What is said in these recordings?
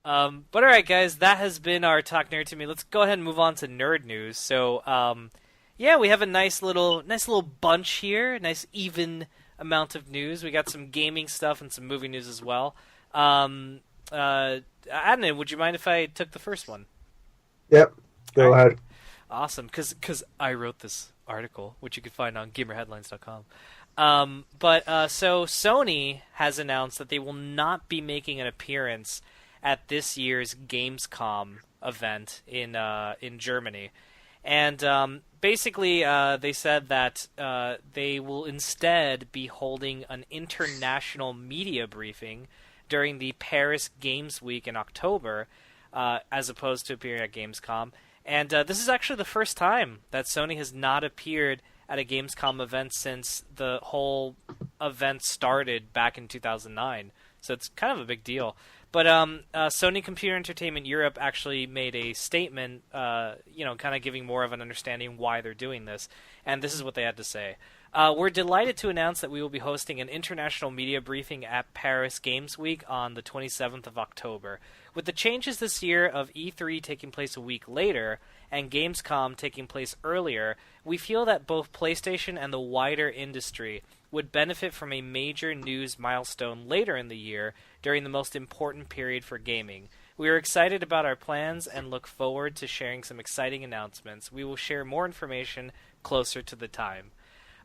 But all right, guys, that has been our Talk Nerd to Me. Let's go ahead and move on to nerd news. So, yeah, we have a nice little bunch here, a nice even amount of news. We got some gaming stuff and some movie news as well. Adnan, would you mind if I took the first one? Yep, All go right. ahead. Awesome, because I wrote this article, which you can find on gamerheadlines.com. So Sony has announced that they will not be making an appearance at this year's Gamescom event in Germany, and basically they said that they will instead be holding an international media briefing during the Paris Games Week in October, as opposed to appearing at Gamescom. And this is actually the first time that Sony has not appeared at a Gamescom event since the whole event started back in 2009. So it's kind of a big deal. But Sony Computer Entertainment Europe actually made a statement, kind of giving more of an understanding why they're doing this. And this is what they had to say. We're delighted to announce that we will be hosting an international media briefing at Paris Games Week on the 27th of October. With the changes this year of E3 taking place a week later and Gamescom taking place earlier, we feel that both PlayStation and the wider industry would benefit from a major news milestone later in the year during the most important period for gaming. We are excited about our plans and look forward to sharing some exciting announcements. We will share more information closer to the time.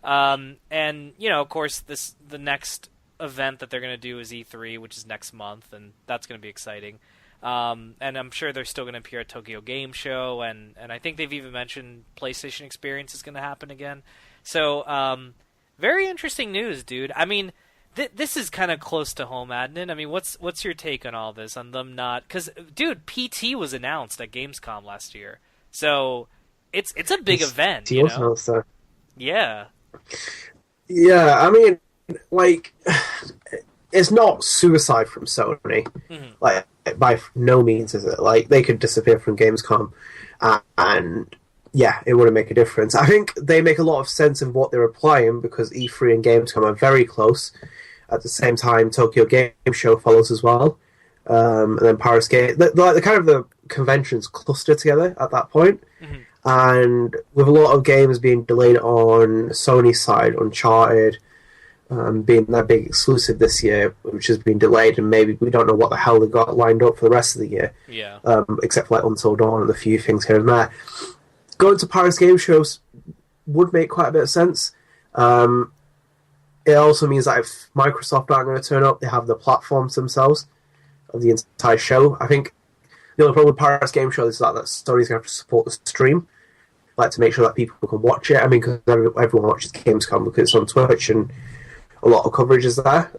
Of course, the next event that they're going to do is E3, which is next month, and that's going to be exciting. And I'm sure they're still going to appear at Tokyo Game Show, and I think they've even mentioned PlayStation Experience is going to happen again. So, very interesting news, dude. I mean, this is kind of close to home, Adnan. I mean, what's your take on all this? On them not... Because, dude, PT was announced at Gamescom last year. So, it's a big event, you know? Yeah. Yeah, I mean, like, it's not suicide from Sony. Mm-hmm. Like, by no means is it. Like, they could disappear from Gamescom, and yeah, it wouldn't make a difference. I think they make a lot of sense of what they're applying because E3 and Gamescom are very close. At the same time, Tokyo Game Show follows as well, and then Paris Game. The kind of the conventions cluster together at that point. Mm-hmm. And with a lot of games being delayed on Sony's side, Uncharted being their big exclusive this year, which has been delayed, and maybe we don't know what the hell they got lined up for the rest of the year. Yeah. Except for like Until Dawn and a few things here and there. Going to Paris Game Shows would make quite a bit of sense. It also means that if Microsoft aren't going to turn up, they have the platforms themselves of the entire show. I think the only problem with Paris Game Show is that Sony's going to have to support the stream, like to make sure that people can watch it. I mean, because everyone watches Gamescom because it's on Twitch and a lot of coverage is there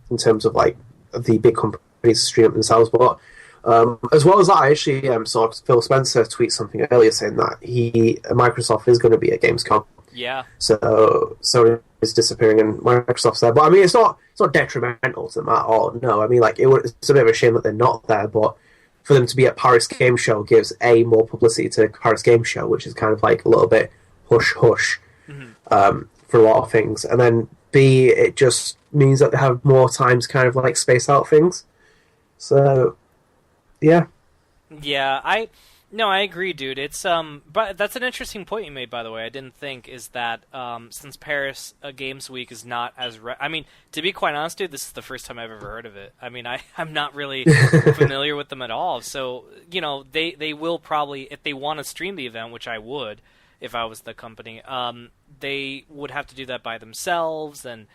in terms of like the big companies stream it themselves. But as well as that, I actually saw Phil Spencer tweet something earlier saying that Microsoft is going to be at Gamescom. Yeah. So Sony is disappearing and Microsoft's there. But I mean, it's not detrimental to them at all. No, I mean, like it's a bit of a shame that they're not there, but for them to be at Paris Game Show gives more publicity to Paris Game Show, which is kind of like a little bit hush-hush for a lot of things. And then B, it just means that they have more time to kind of like space out things. So, yeah. Yeah, I agree, dude. It's but that's an interesting point you made, by the way. I didn't think is that since Paris Games Week is not as I mean, to be quite honest, dude, this is the first time I've ever heard of it. I mean, I'm not really familiar with them at all. So, they will probably, if they want to stream the event, which I would if I was the company, they would have to do that by themselves, and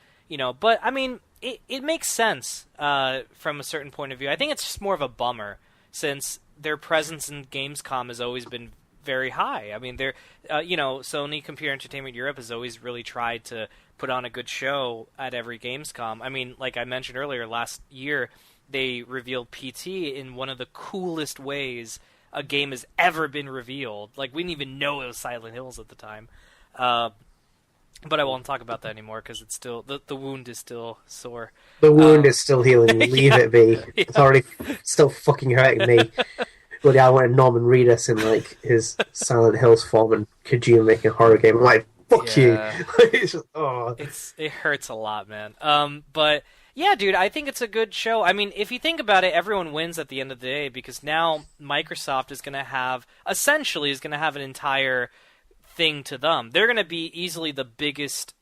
but I mean, it makes sense from a certain point of view. I think it's just more of a bummer since their presence in Gamescom has always been very high. I mean, they're, Sony Computer Entertainment Europe has always really tried to put on a good show at every Gamescom. I mean, like I mentioned earlier, last year they revealed PT in one of the coolest ways a game has ever been revealed. Like, we didn't even know it was Silent Hills at the time. But I won't talk about that anymore because it's still the wound is still sore. The wound is still healing. Leave it be. Yeah. It's already still fucking hurting me. But yeah, I wanted Norman Reedus in like his Silent Hills form and Kojima making a horror game. I'm like, fuck you. It's just, it hurts a lot, man. But Yeah, dude, I think it's a good show. I mean, if you think about it, everyone wins at the end of the day because now Microsoft is going to have, essentially, is going to have an entire thing to them. They're going to be easily the biggest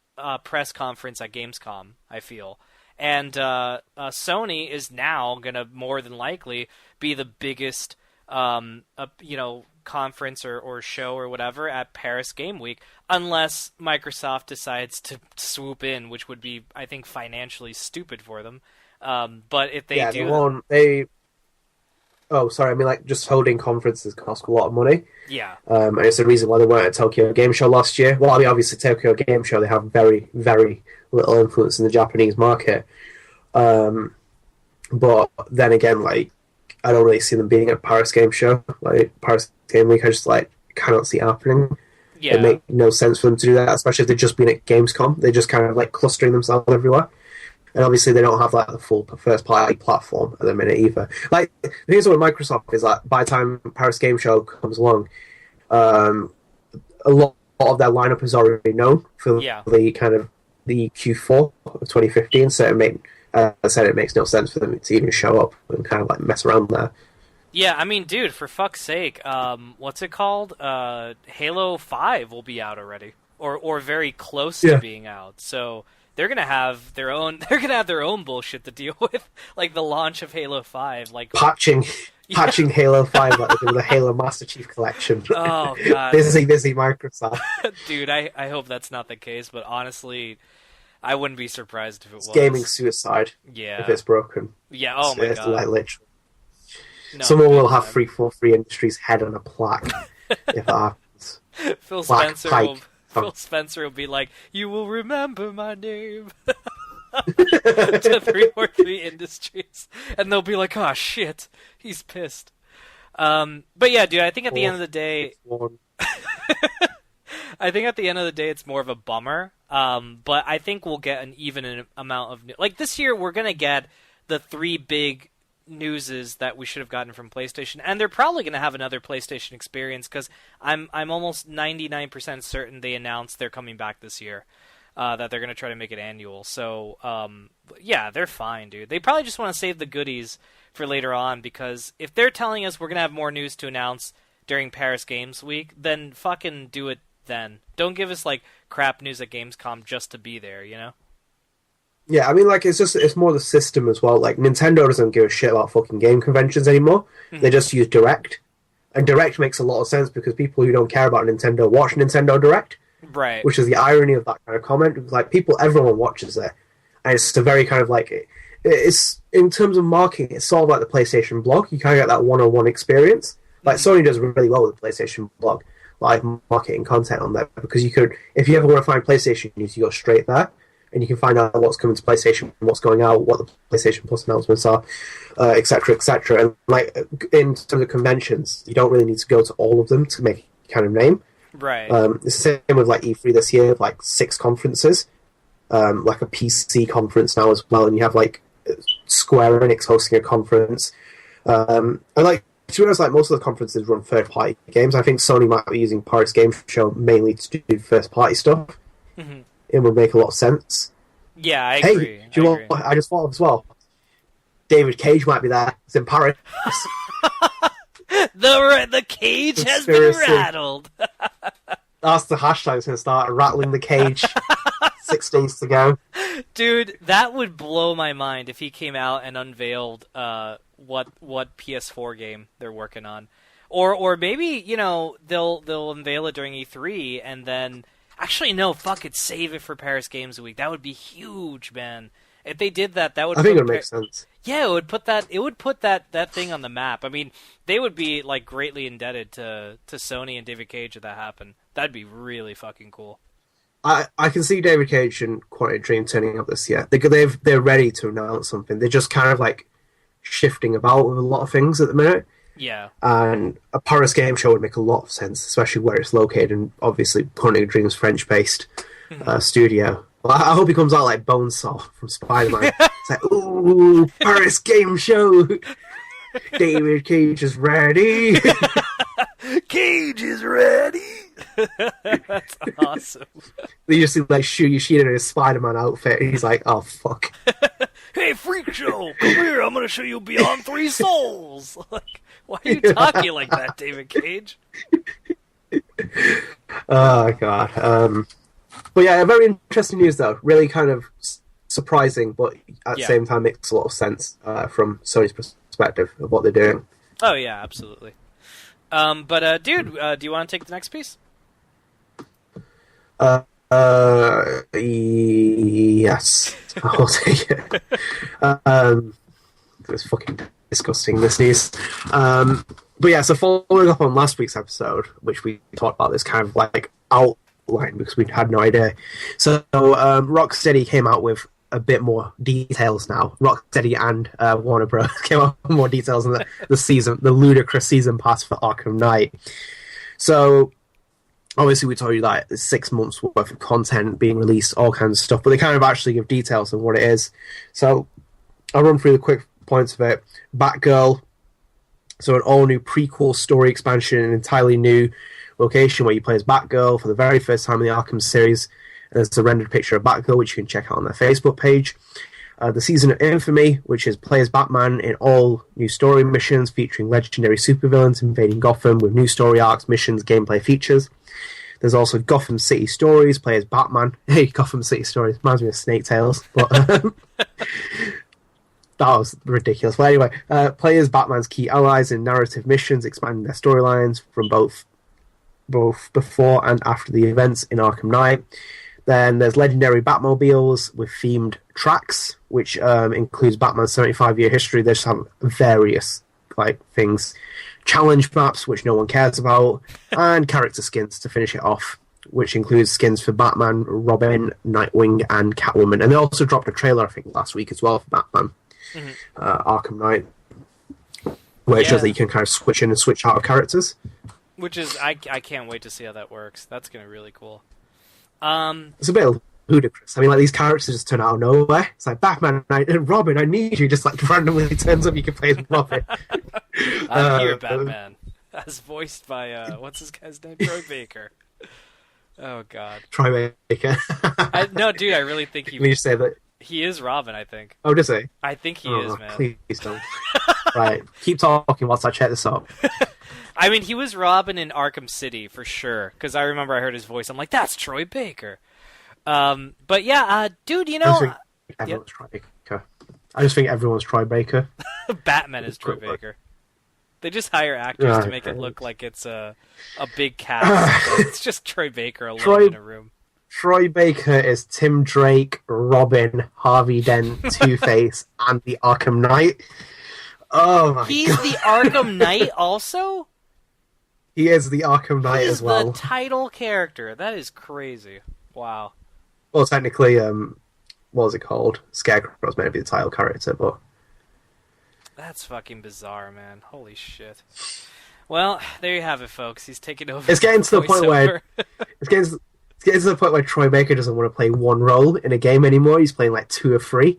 press conference at Gamescom, I feel. And Sony is now going to more than likely be the biggest, conference or show or whatever at Paris Game Week, unless Microsoft decides to swoop in, which would be, I think, financially stupid for them. But if they do, Oh, sorry. I mean, like, just holding conferences cost a lot of money. yeah, And it's the reason why they weren't at Tokyo Game Show last year. Well, I mean, obviously, Tokyo Game Show, they have very, very little influence in the Japanese market. But then again, like, I don't really see them being at Paris Game Show. Like, Paris Game Week, I just, like, cannot see it happening. yeah. It makes no sense for them to do that, especially if they've just been at Gamescom. They're just kind of, like, clustering themselves everywhere. And obviously, they don't have like the full first-party platform at the minute either. Like, the thing is with Microsoft is that by the time Paris Game Show comes along, a lot of their lineup is already known for the kind of the Q4 of 2015. So it makes no sense for them to even show up and kind of like mess around there. Yeah, I mean, dude, for fuck's sake, what's it called? Halo 5 will be out already, or very close to being out. So they're gonna have their own. They're gonna have their own bullshit to deal with, like the launch of Halo 5, like patching Halo 5 like they did with the Halo Master Chief Collection. Oh god, busy Microsoft. Dude, I hope that's not the case, but honestly, I wouldn't be surprised if it was. Gaming suicide. Yeah, if it's broken. Yeah. Oh my god. Like literally. No, someone will have 343 Industries head on a plaque if that happens. Phil Spencer will be like, "You will remember my name." To 343 Industries, and they'll be like, "Oh shit, he's pissed." But yeah, dude, I think at the end of the day, it's more of a bummer. But I think we'll get an even amount of like this year. We're gonna get the three big newses that we should have gotten from PlayStation, and they're probably going to have another PlayStation experience because I'm almost 99% certain they announced they're coming back this year, that they're going to try to make it annual. So yeah, they're fine, dude. They probably just want to save the goodies for later on, because if they're telling us we're going to have more news to announce during Paris Games Week, then fucking do it then. Don't give us like crap news at Gamescom just to be there, you know? Yeah, I mean, like, it's more the system as well. Like, Nintendo doesn't give a shit about fucking game conventions anymore. Mm-hmm. They just use Direct. And Direct makes a lot of sense because people who don't care about Nintendo watch Nintendo Direct. Right. Which is the irony of that kind of comment. Like, everyone watches it. And it's a very kind of like, it's, in terms of marketing, it's sort of like the PlayStation blog. You kind of get that one-on-one experience. Like, Sony does really well with the PlayStation blog, like, marketing content on there. Because you could, if you ever want to find PlayStation news, you go straight there. And you can find out what's coming to PlayStation, what's going out, what the PlayStation Plus announcements are, etc., etc. And like in terms of conventions, you don't really need to go to all of them to make a kind of name. Right. It's the same with like E3 this year, like 6 conferences, like a PC conference now as well, and you have like Square Enix hosting a conference, and like to be honest, like most of the conferences run third-party games. I think Sony might be using Paris Game Show mainly to do first-party stuff. Mm-hmm. It would make a lot of sense. Yeah, I agree. Do you know what I just thought of as well? David Cage might be there. It's in Paris. The cage has been rattled. That's the hashtag that's going to start. Rattling the cage. 6 days to go. Dude, that would blow my mind if he came out and unveiled what PS4 game they're working on. Or maybe, you know, they'll unveil it during E3 and then... Actually, no, fuck it, save it for Paris Games Week. That would be huge, man. If they did that, that would... I think it would make sense. Yeah, it would put that thing on the map. I mean, they would be, like, greatly indebted to Sony and David Cage if that happened. That'd be really fucking cool. I can see David Cage and Quantum Dream turning up this year. They're ready to announce something. They're just kind of, like, shifting about with a lot of things at the minute. Yeah. And a Paris Game Show would make a lot of sense, especially where it's located, and obviously Quantum Dream's French-based studio. Well, I hope he comes out like Bonesaw from Spider-Man. It's like, ooh, Paris Game Show! David Cage is ready! Cage is ready! That's awesome. They just see like Shuyi Shida in his Spider-Man outfit, and he's like, oh, fuck. Hey, "Hey, freak show, come here! I'm gonna show you Beyond Three Souls." Like, why are you talking like that, David Cage? Oh god. But yeah, very interesting news though. Really kind of surprising, but at the same time makes a lot of sense from Sony's perspective of what they're doing. Oh yeah, absolutely. But dude, do you want to take the next piece? Yes, I'll take it. It's fucking disgusting, this news. But yeah, so following up on last week's episode, which we talked about this kind of like outline because we had no idea. So Rocksteady came out with a bit more details now. Rocksteady and Warner Bros. Came out with more details on the season, the ludicrous season pass for Arkham Knight. So obviously we told you that there's 6 months worth of content being released, all kinds of stuff, but they kind of actually give details on what it is. So I'll run through the quick points of it. Batgirl, so an all-new prequel story expansion, an entirely new location where you play as Batgirl for the very first time in the Arkham series. And there's a rendered picture of Batgirl, which you can check out on their Facebook page. The Season of Infamy, which is play as Batman in all new story missions featuring legendary supervillains invading Gotham with new story arcs, missions, gameplay features. There's also Gotham City Stories, play as Batman. Hey, Gotham City Stories, reminds me of Snake Tales, but that was ridiculous. But anyway, play as Batman's key allies in narrative missions, expanding their storylines from both before and after the events in Arkham Knight. Then there's legendary Batmobiles with themed tracks, which includes Batman's 75-year history. They just have various things. Challenge maps, which no one cares about, and character skins to finish it off, which includes skins for Batman, Robin, Nightwing, and Catwoman. And they also dropped a trailer, I think, last week as well for Batman, Arkham Knight, where it shows that you can kind of switch in and switch out of characters. Which is, I can't wait to see how that works. That's going to be really cool. It's a bit ludicrous. I mean, these characters just turn out of nowhere. It's like, Batman and Robin, I need you. Just randomly turns up, you can play as Robin. I'm here, Batman. As voiced by, what's this guy's name? Troy Baker. Oh, God. Troy Baker. No, dude, I really think Can you say that? He is Robin, I think. Oh, does he? I think he is, man. Please don't. Right, keep talking whilst I check this up. I mean, he was Robin in Arkham City, for sure, because I remember I heard his voice. I'm like, that's Troy Baker. But yeah, dude, you know... Everyone's Troy Baker. I just think everyone's Troy Baker. Batman is Troy Baker. They just hire actors to make it look like it's a big cast. It's just Troy Baker alone in a room. Troy Baker is Tim Drake, Robin, Harvey Dent, Two-Face, and the Arkham Knight. Oh my God. He's the Arkham Knight also? He is the Arkham Knight as well. He's the title character. That is crazy. Wow. Well, technically, what was it called? Scarecrow's meant to be the title character, but... That's fucking bizarre, man. Holy shit. Well, there you have it, folks. He's taking over. It's getting to the point where... It's getting to the point where Troy Baker doesn't want to play one role in a game anymore. He's playing 2 or 3.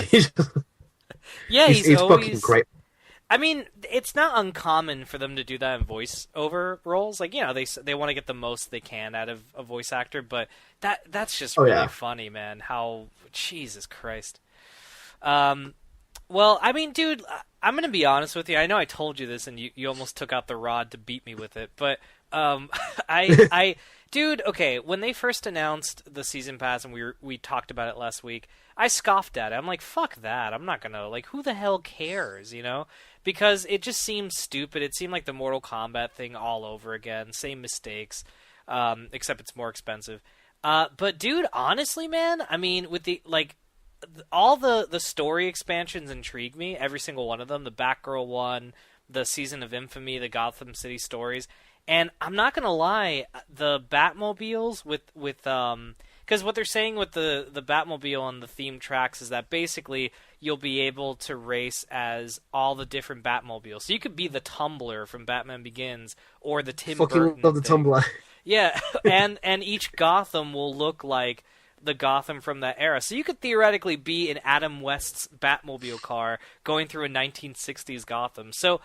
He's always... fucking great. I mean, it's not uncommon for them to do that in voice-over roles. They want to get the most they can out of a voice actor, but that's just really funny, man. How... Jesus Christ. Well, I mean, dude, I'm going to be honest with you. I know I told you this, and you almost took out the rod to beat me with it, but dude, okay, when they first announced the season pass, and we talked about it last week, I scoffed at it. I'm like, fuck that. I'm not gonna, who the hell cares, you know? Because it just seemed stupid. It seemed like the Mortal Kombat thing all over again. Same mistakes, except it's more expensive. But dude, honestly, man, I mean, with the, all the story expansions intrigue me, every single one of them. The Batgirl one, the Season of Infamy, the Gotham City Stories. And I'm not gonna lie, the Batmobiles with because what they're saying with the Batmobile and the theme tracks is that basically you'll be able to race as all the different Batmobiles. So you could be the Tumbler from Batman Begins or the Tim Burton love the Tumbler. Yeah, and each Gotham will look like the Gotham from that era. So you could theoretically be in Adam West's Batmobile car going through a 1960s Gotham. So,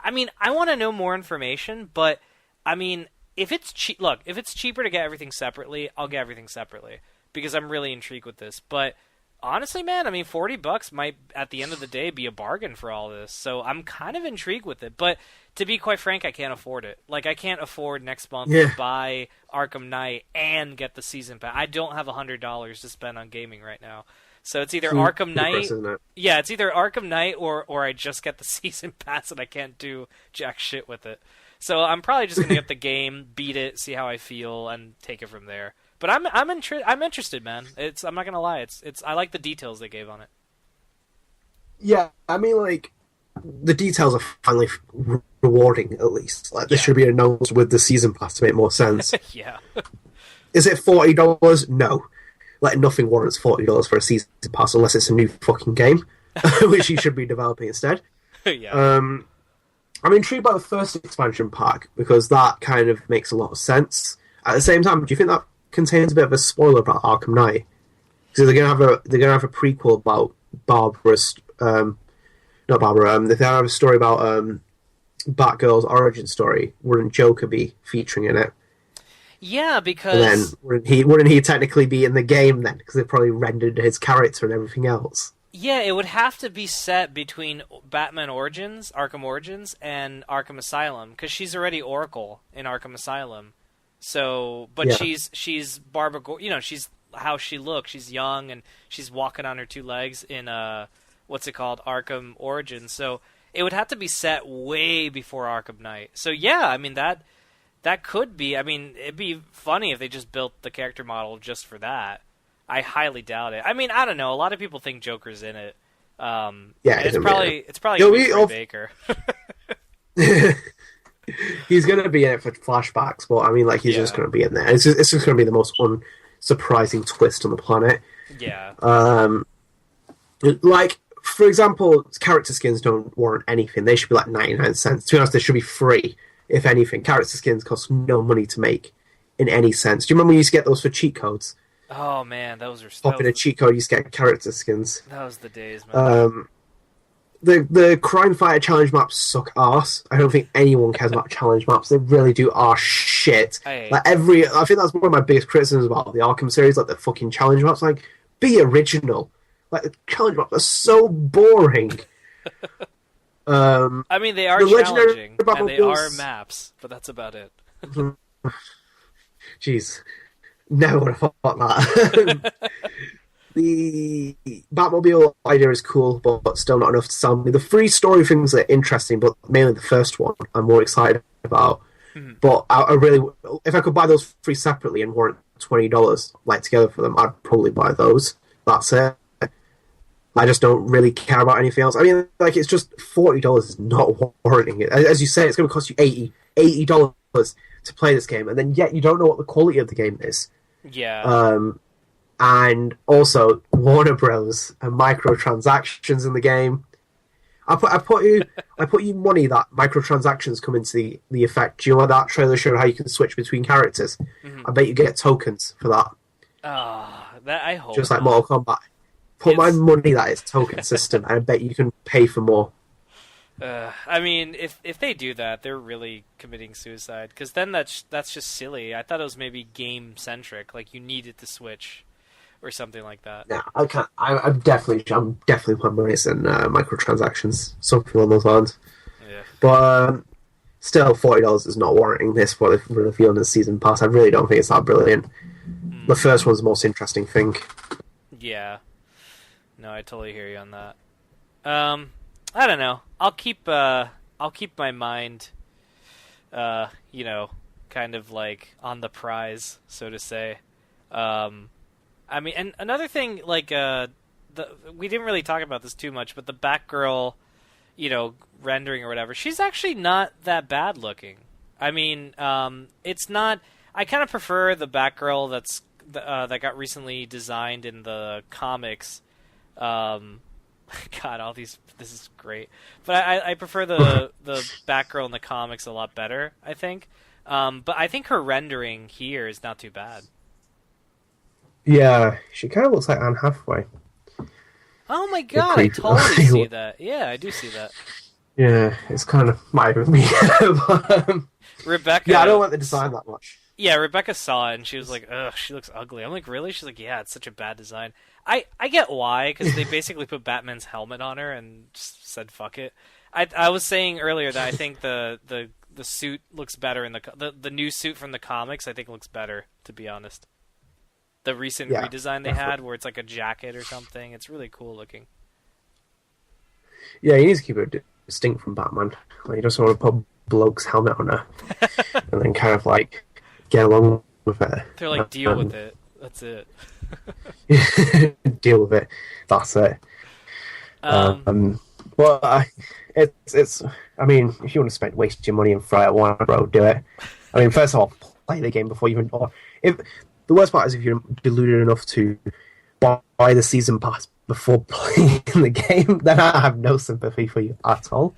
I mean, I want to know more information, but I mean, if it's cheaper to get everything separately, I'll get everything separately because I'm really intrigued with this. But Honestly, man, I mean, $40 might, at the end of the day, be a bargain for all this. So I'm kind of intrigued with it. But to be quite frank, I can't afford it. Like, I can't afford next month to Yeah. buy Arkham Knight and get the season pass. I don't have $100 to spend on gaming right now. So it's either Arkham Knight, Isn't it? yeah, it's either Arkham Knight or I just get the season pass and I can't do jack shit with it. So I'm probably just gonna get the game, beat it, see how I feel, and take it from there. But I'm interested, man. I'm not gonna lie. It's I like the details they gave on it. Yeah, I mean, like, the details are finally rewarding, at least. Like, this Yeah. should be announced with the season pass to make more sense. Yeah. Is it $40? No. Like, nothing warrants $40 for a season pass unless it's a new fucking game, which you should be developing instead. Yeah. I'm intrigued by the first expansion pack because that kind of makes a lot of sense. At the same time, do you think that contains a bit of a spoiler about Arkham Knight? Because they're gonna have a prequel about Barbara's not Barbara. They're gonna have a story about Batgirl's origin story. Wouldn't Joker be featuring in it? Yeah, And then because wouldn't he technically be in the game then? Because they probably rendered his character and everything else. yeah, it would have to be set between Batman Origins, Arkham Origins, and Arkham Asylum because she's already Oracle in Arkham Asylum. So, but Yeah. she's Barbara. She's how she looks. She's young and she's walking on her two legs in what's it called, Arkham Origins. So it would have to be set way before Arkham Knight. So yeah, I mean that could be. I mean, it'd be funny if they just built the character model just for that. I highly doubt it. I mean, I don't know. A lot of people think Joker's in it. Yeah, it's it'll be probably in it's probably He'll gonna be be Troy off- Baker. He's going to be in it for flashbacks, but I mean, like, he's just Yeah. going to be in there. It's just going to be the most unsurprising twist on the planet. Yeah. Like, for example, character skins don't warrant anything. They should be like 99 cents. To be honest, they should be free, if anything. Character skins cost no money to make in any sense. Do you remember when you used to get those for cheat codes? Oh man, those are Pop in a cheat code, you used to get character skins. that was the days, man. The Crime Fighter challenge maps suck arse. I don't think anyone cares about challenge maps. They really do arse shit. I hate Like I think that's one of my biggest criticisms about the Arkham series, like the fucking challenge maps. Like, be original. Like the challenge maps are so boring. I mean, they are the legendary challenging, and they Batmobiles- are maps, but that's about it. Jeez, never would have thought that. The Batmobile idea is cool, but still not enough to sell me. The free story things are interesting, but mainly the first one I'm more excited about. But I really, if I could buy those three separately and warrant $20 like together for them, I'd probably buy those. That's it. I just don't really care about anything else. I mean, like, it's just $40 is not warranting it. As you say, it's going to cost you $80 to play this game, and then yet you don't know what the quality of the game is. Yeah. And also Warner Bros. And microtransactions in the game. I put you money that microtransactions come into the effect. Do you know what that trailer showed how you can switch between characters? I bet you get tokens for that, That I hope just like not. Mortal Kombat. Put my It's- money that it's token system, and I bet you can pay for more. I mean, if they do that, they're really committing suicide. Because then that's just silly. I thought it was maybe game centric, like you needed to switch, or something like that. Yeah, I can't. I'm definitely putting money in microtransactions, something along those lines. Yeah. But still, $40 is not warranting this for the reveal in the season pass. I really don't think it's that brilliant. The first one's the most interesting thing. Yeah. No, I totally hear you on that. I don't know. I'll keep my mind, kind of like on the prize, so to say. I mean, and another thing, like, we didn't really talk about this too much, but the Batgirl, rendering or whatever, she's actually not that bad looking. I mean, it's not. I kind of prefer the Batgirl that got recently designed in the comics. God, this is great. But I prefer the Batgirl in the comics a lot better, I think. But I think her rendering here is not too bad. Yeah, she kind of looks like Anne Hathaway. Oh my god, I creepy. totally see that. Yeah, I do see that. Yeah, it's kind of might with me. But, Rebecca. yeah, I don't like the design that much. Yeah, Rebecca saw it and she was like, ugh, she looks ugly. I'm like, really? She's like, yeah, it's such a bad design. I get why, because they basically put Batman's helmet on her and just said fuck it. I was saying earlier that I think the suit looks better in the new suit from the comics. I think looks better, to be honest. The recent redesign they had, where it's like a jacket or something, it's really cool looking. Yeah, he needs to keep it distinct from Batman. Like, he doesn't want to put bloke's helmet on her and then kind of like get along with it. They're like, deal with it. That's it. Deal with it. That's it. Well, it's. I mean, if you want to waste your money and fry at one, bro, do it. I mean, first of all, play the game before you even. Or if the worst part is if you're deluded enough to buy the season pass before playing the game, then I have no sympathy for you at all.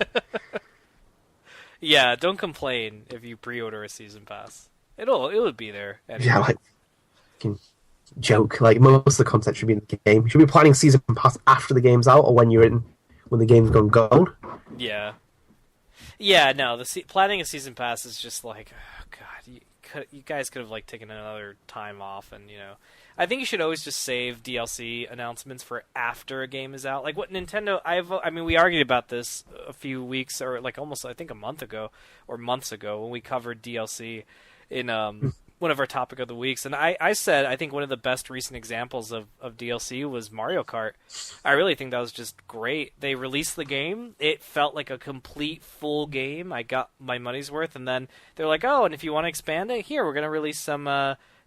Yeah, don't complain if you pre-order a season pass. It would be there. Anyway. Yeah, like joke. Like, most of the content should be in the game. You should be planning season pass after the game's out, or when the game's gone gold. Yeah. Yeah, no, planning a season pass is just like, oh god, you guys could have like taken another time off, and I think you should always just save DLC announcements for after a game is out. Like what Nintendo, I mean, we argued about this a few weeks, or like almost, I think, a month ago or months ago when we covered DLC in one of our topic of the weeks, and I said I think one of the best recent examples of DLC was Mario Kart. I really think that was just great. They released the game, it felt like a complete full game. I got my money's worth, and then they're like, oh, and if you want to expand it, here, we're going to release some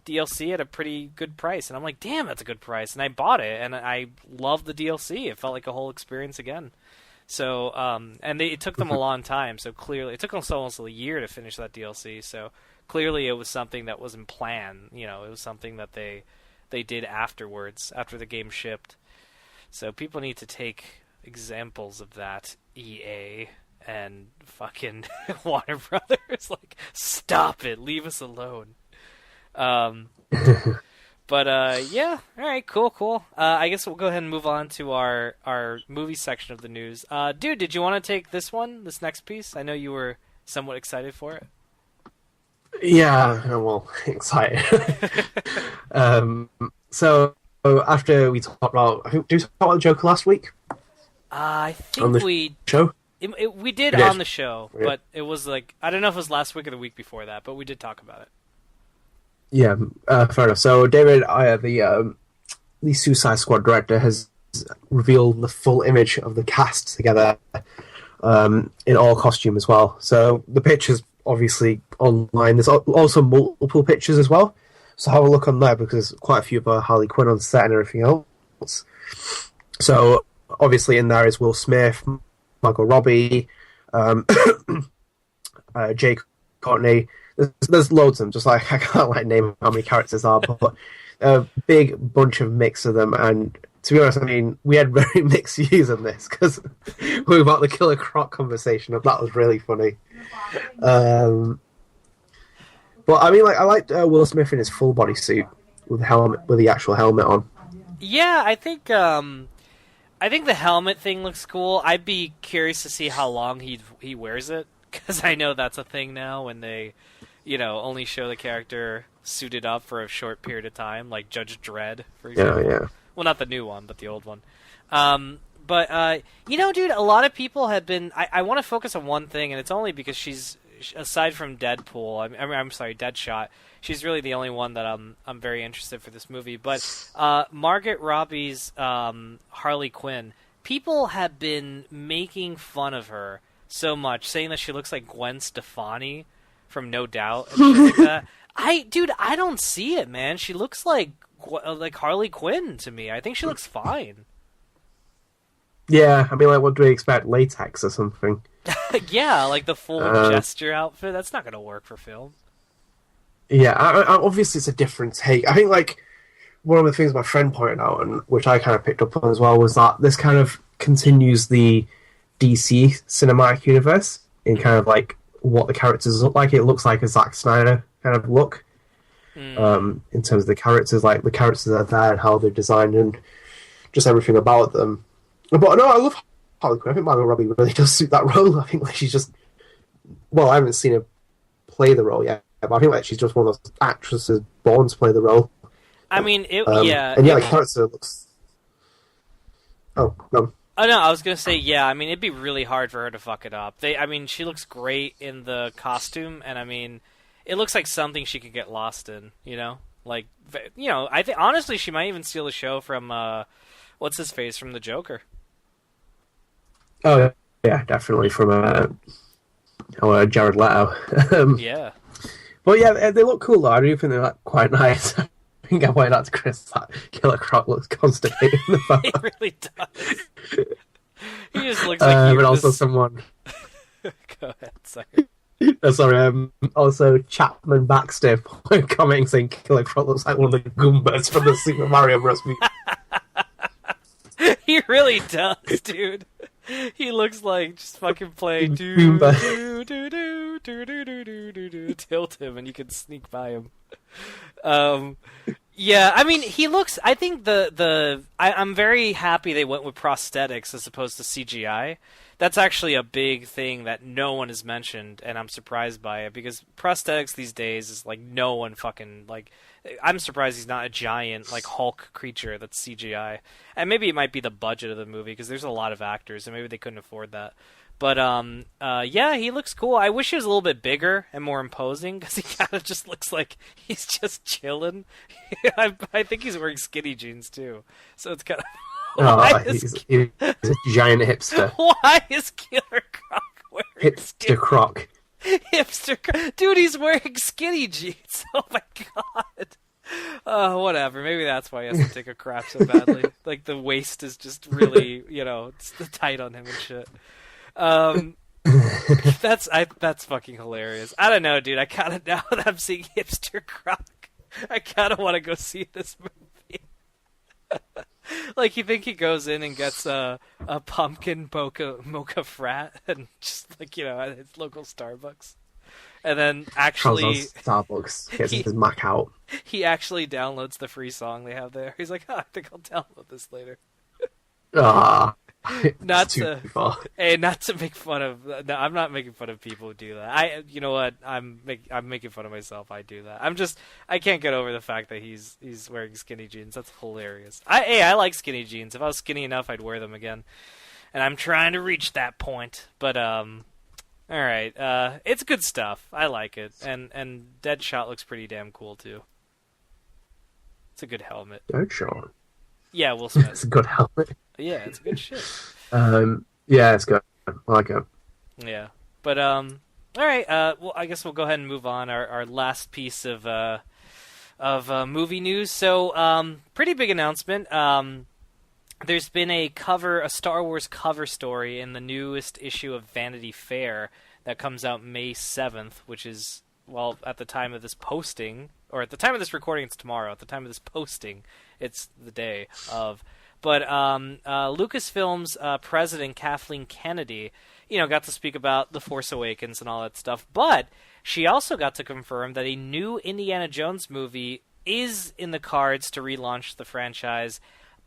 DLC at a pretty good price. And I'm like, damn, that's a good price. And I bought it, and I loved the DLC. It felt like a whole experience again. So, and it took them a long time, so clearly, it took them almost a year to finish that DLC, so clearly it was something that wasn't planned. It was something that they did afterwards, after the game shipped. So people need to take examples of that, EA and fucking Warner Brothers. Like, stop it, leave us alone. But yeah, all right, cool. I guess we'll go ahead and move on to our movie section of the news. Dude, did you want to take this next piece? I know you were somewhat excited for it. Yeah, I'm well excited. So after we talked about, did we talk about the Joker last week? I think we show. We did on the show, but it was like, I don't know if it was last week or the week before that, but we did talk about it. Yeah, fair enough. So David, the Suicide Squad director, has revealed the full image of the cast together in all costume as well. So the pictures obviously online. There's also multiple pictures as well. So have a look on there, because quite a few of Harley Quinn on set and everything else. So obviously in there is Will Smith, Margot Robbie, Jake Courtney. There's loads of them. Just like, I can't name how many characters are, but a big bunch of mix of them. And to be honest, I mean, we had very mixed views on this, because we were about the Killer Croc conversation, and that was really funny. But I mean, like, I liked Will Smith in his full body suit with the actual helmet on. Yeah, I think the helmet thing looks cool. I'd be curious to see how long he wears it, because I know that's a thing now when they, only show the character suited up for a short period of time, like Judge Dredd, for example. Yeah. Well, not the new one, but the old one. But dude, a lot of people have been. I want to focus on one thing, and it's only because she's, aside from Deadpool, I'm sorry, Deadshot, she's really the only one that I'm very interested for this movie. But Margot Robbie's Harley Quinn, people have been making fun of her so much, saying that she looks like Gwen Stefani from No Doubt and shit like that. I don't see it, man. She looks like Harley Quinn to me. I think she looks fine. Yeah, I mean, like, what do we expect? Latex or something? Yeah, like the full gesture outfit. That's not going to work for film. Yeah, obviously it's a different take. I think, like, one of the things my friend pointed out, and which I kind of picked up on as well, was that this kind of continues the DC cinematic universe in kind of like what the characters look like. It looks like a Zack Snyder kind of look in terms of the characters, like the characters that are there and how they're designed and just everything about them. But no, I love Harley Quinn. I think Margot Robbie really does suit that role. I think like she's just, well, I haven't seen her play the role yet, but I think like she's just one of those actresses born to play the role. I mean, and yeah, the character looks Oh, no. Oh no, I was gonna say yeah. I mean, it'd be really hard for her to fuck it up. I mean, she looks great in the costume, and I mean, it looks like something she could get lost in. Like I think honestly, she might even steal the show from what's his face from the Joker. Oh, yeah, definitely from Jared Leto. Yeah, But yeah, they look cool though. I do think they're like, quite nice. I think I pointed out to Chris that Killer Croc looks constipated in the photo. he really does. He just looks like you. But also someone. Go ahead, sorry. Sorry. Also, Chapman Baxter commenting saying Killer Croc looks like one of the Goombas from the Super Mario Bros. Movie. He really does, dude. He looks like just fucking playing Goomba. Tilt him and you can sneak by him. Yeah, I mean he looks I think I'm very happy they went with prosthetics as opposed to CGI. That's actually a big thing that no one has mentioned, and I'm surprised by it because prosthetics these days is like no one fucking like. I'm surprised he's not a giant like Hulk creature that's CGI, and maybe it might be the budget of the movie because there's a lot of actors and maybe they couldn't afford that. But yeah, he looks cool. I wish he was a little bit bigger and more imposing because he kind of just looks like he's just chilling. I think he's wearing skinny jeans too, so it's kind of. He's a giant hipster. Why is Killer Croc wearing Hipster Croc. Dude, he's wearing skinny jeans. Oh my god. Whatever. Maybe that's why he has to take a crap so badly. Like the waist is just really, it's tight on him and shit. That's fucking hilarious. I don't know, dude. I kind of now that I'm seeing Hipster Croc, I kind of want to go see this movie. Like, you think he goes in and gets a pumpkin mocha frat and just, like, at his local Starbucks. And then actually... Starbucks, gets his Mac out. He actually downloads the free song they have there. He's like, I think I'll download this later. Not to make fun of. No, I'm not making fun of people who do that. You know what? I'm making fun of myself. I do that. I can't get over the fact that he's wearing skinny jeans. That's hilarious. I like skinny jeans. If I was skinny enough, I'd wear them again. And I'm trying to reach that point. But all right. It's good stuff. I like it. And Deadshot looks pretty damn cool too. It's a good helmet. Deadshot. Yeah, Will Smith. It's a good helmet. Yeah, it's good shit. Yeah, it's good. I like it. Yeah, but all right. Well, I guess we'll go ahead and move on. Our last piece of movie news. So, pretty big announcement. There's been a Star Wars cover story in the newest issue of Vanity Fair that comes out May 7th, which is, well, at the time of this posting, or at the time of this recording, it's tomorrow. At the time of this posting, it's the day of. But Lucasfilm's president, Kathleen Kennedy, got to speak about The Force Awakens and all that stuff. But she also got to confirm that a new Indiana Jones movie is in the cards to relaunch the franchise.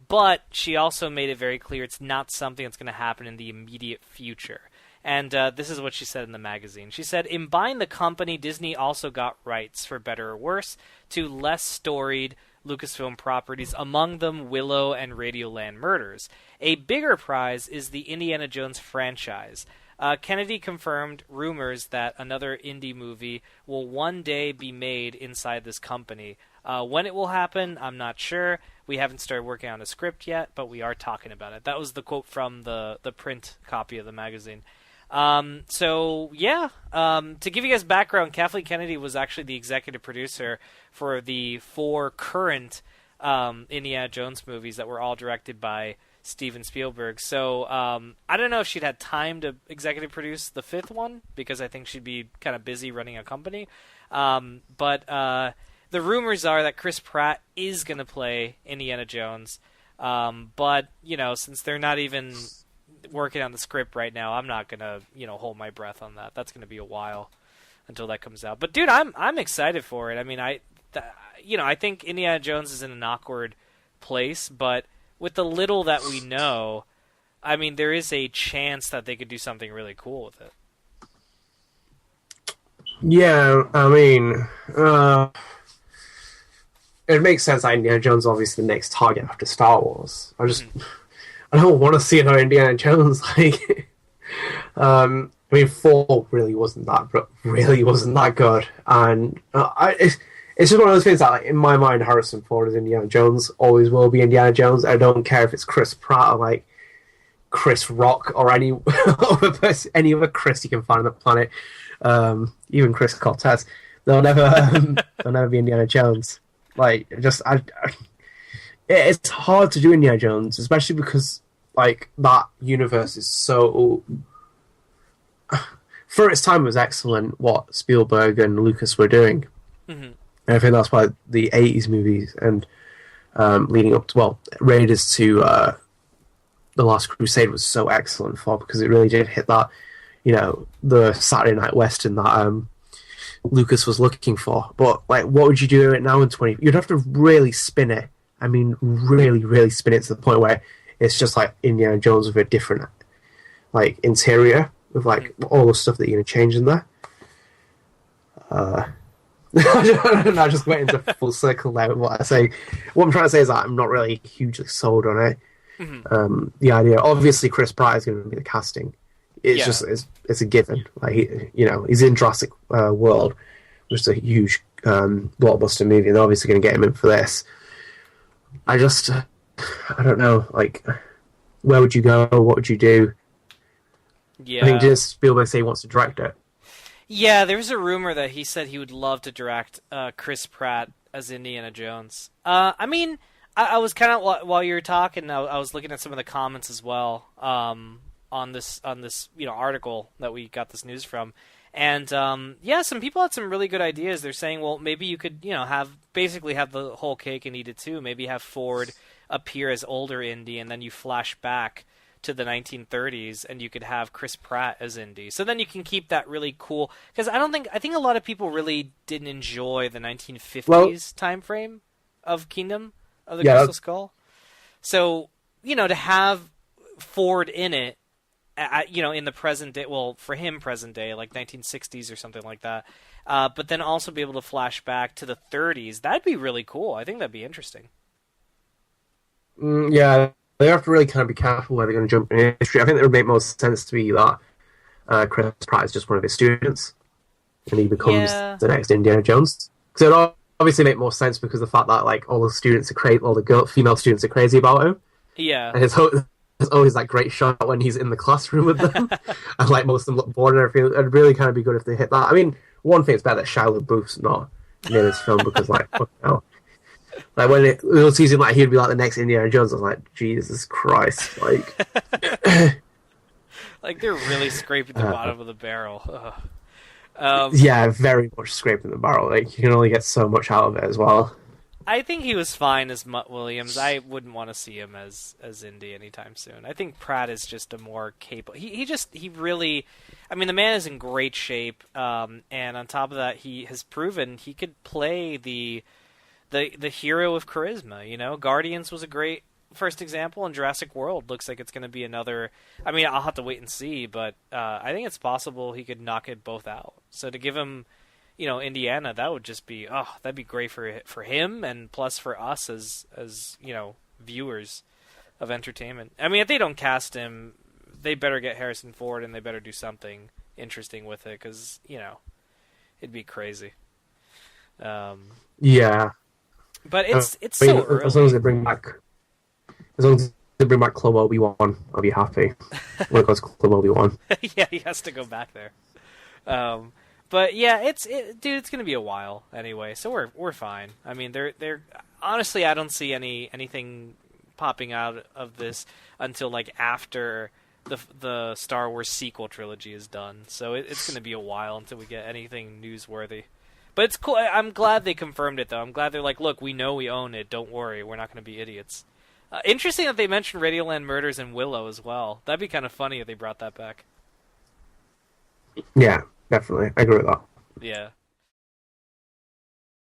But she also made it very clear it's not something that's going to happen in the immediate future. And this is what she said in the magazine. She said, in buying the company, Disney also got rights, for better or worse, to less storied Lucasfilm properties, among them Willow and Radioland Murders. A bigger prize is the Indiana Jones franchise. Kennedy confirmed rumors that another indie movie will one day be made inside this company. When it will happen, I'm not sure. We haven't started working on a script yet, but we are talking about it. That was the quote from the print copy of the magazine. To give you guys background, Kathleen Kennedy was actually the executive producer for the 4 current Indiana Jones movies that were all directed by Steven Spielberg. So I don't know if she'd had time to executive produce the 5th one, because I think she'd be kind of busy running a company. But the rumors are that Chris Pratt is going to play Indiana Jones. But, since they're not even working on the script right now, I'm not gonna hold my breath on that. That's gonna be a while until that comes out. But dude, I'm excited for it. I mean, I think Indiana Jones is in an awkward place, but with the little that we know, I mean, there is a chance that they could do something really cool with it. Yeah, I mean, it makes sense that Indiana Jones is obviously the next target after Star Wars. I don't want to see another Indiana Jones. Like, I mean, 4 really wasn't that good, and it's just one of those things that, like, in my mind, Harrison Ford is Indiana Jones, always will be Indiana Jones. I don't care if it's Chris Pratt or like Chris Rock or any other person, any other Chris you can find on the planet, even Chris Cortez. They'll never be Indiana Jones. Like, it's hard to do Indiana Jones, especially because like that universe is so. For its time, it was excellent what Spielberg and Lucas were doing. Mm-hmm. And I think that's why the 80s movies and leading up to, well, Raiders to The Last Crusade was so excellent for, because it really did hit that, you know, the Saturday Night Western that Lucas was looking for. But, like, what would you do it now in 20? You'd have to really spin it. I mean, really, really spin it to the point where it's just like Indiana Jones with a different, like, interior, with, like, all the stuff that you're going to change in there. I just went into full circle there with what I say. What I'm trying to say is that I'm not really hugely sold on it. Mm-hmm. The idea, obviously, Chris Pratt is going to be the casting. It's just it's a given. Like, he's in Jurassic World, which is a huge blockbuster movie, and they're obviously going to get him in for this. I don't know. Like, where would you go? What would you do? Yeah, I think just Spielberg say he wants to direct it. Yeah, there was a rumor that he said he would love to direct Chris Pratt as Indiana Jones. I mean, I was kind of, while you were talking, I was looking at some of the comments as well on this article that we got this news from, and some people had some really good ideas. They're saying, well, maybe you could have the whole cake and eat it too. Maybe have Ford appear as older Indy, and then you flash back to the 1930s, and you could have Chris Pratt as Indy. So then you can keep that really cool, because I think a lot of people really didn't enjoy the 1950s time frame of Kingdom of the Crystal Skull. So, to have Ford in it, in the present day, well, for him, present day, like 1960s or something like that, but then also be able to flash back to the 30s, that'd be really cool. I think that'd be interesting. Yeah. They have to really kind of be careful where they're going to jump in history. I think it would make most sense to be that Chris Pratt is just one of his students, and he becomes the next Indiana Jones. Because it would obviously make more sense because of the fact that, like, all the students are crazy, all the female students are crazy about him. Yeah. And there's always that great shot when he's in the classroom with them, and like most of them look bored and everything. It'd really kind of be good if they hit that. I mean, one thing it's better that Shia LaBeouf's not near this film because, like, what the hell? Like, when it was season, like, he'd be like the next Indiana Jones. I was like, Jesus Christ! Like, like, they're really scraping the bottom of the barrel. Yeah, very much scraping the barrel. Like, you can only get so much out of it as well. I think he was fine as Mutt Williams. I wouldn't want to see him as Indy anytime soon. I think Pratt is just a more capable. He really, I mean, the man is in great shape, and on top of that, he has proven he could play the hero of charisma. Guardians was a great first example, and Jurassic World looks like it's going to be another. I mean, I'll have to wait and see, but I think it's possible he could knock it both out. So to give him, Indiana, that would just be, that'd be great for him, and plus for us as viewers of entertainment. I mean, if they don't cast him, they better get Harrison Ford, and they better do something interesting with it, because it'd be crazy. Yeah. But it's so early. As long as they bring back Club Obi-Wan, I'll be happy. When it goes Club Obi-Wan. Yeah, he has to go back there. But yeah, dude, it's gonna be a while anyway, so we're fine. I mean, they're honestly, I don't see anything popping out of this until like after the Star Wars sequel trilogy is done. So it's gonna be a while until we get anything newsworthy. But it's cool. I'm glad they confirmed it, though. I'm glad they're like, look, we know we own it. Don't worry. We're not going to be idiots. Interesting that they mentioned Radioland Murders and Willow as well. That'd be kind of funny if they brought that back. Yeah, definitely. I agree with that. Yeah.